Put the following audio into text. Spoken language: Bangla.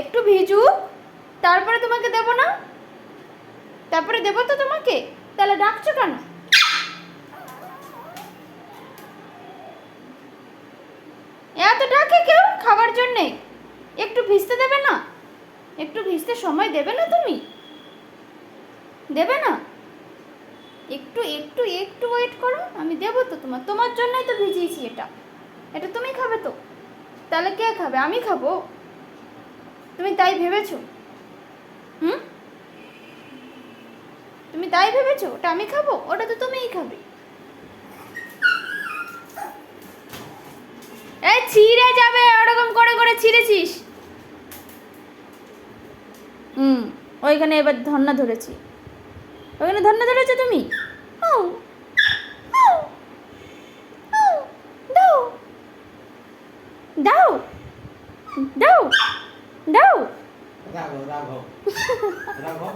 একটু ভিজুক, তারপরে তোমাকে দেবো না? তারপরে দেবো তো তোমাকে। তাহলে ডাকছো কেন? এত ডাকে কেউ খাবার জন্যে? একটু ভিজতে দেবে না? একটু ভিজতে সময় দেবে না তুমি? দেবে না? একটু একটু একটু ওয়েট করো, আমি দেবো তো তোমার জন্যই তো ভিজিয়েছি এটা। এটা তুমি খাবে তো? তাহলে কে খাবে? আমি খাবো? তুমি তাই ভেবেছো? হুম, তুমি তাই ভেবেছো ওটা আমি খাবো? ওটা তো তুমিই খাবে। এই ছিঁড়ে যাবে, ওরকম করে করে ছিঁড়েছিস। হুম, ওইখানে এবার ধন্না ধরেছি। ওইখানে ধন্না ধরেছো তুমি? ও, ও, ও, দাও দাও দাও দাও। রাখো রাখো রাখো।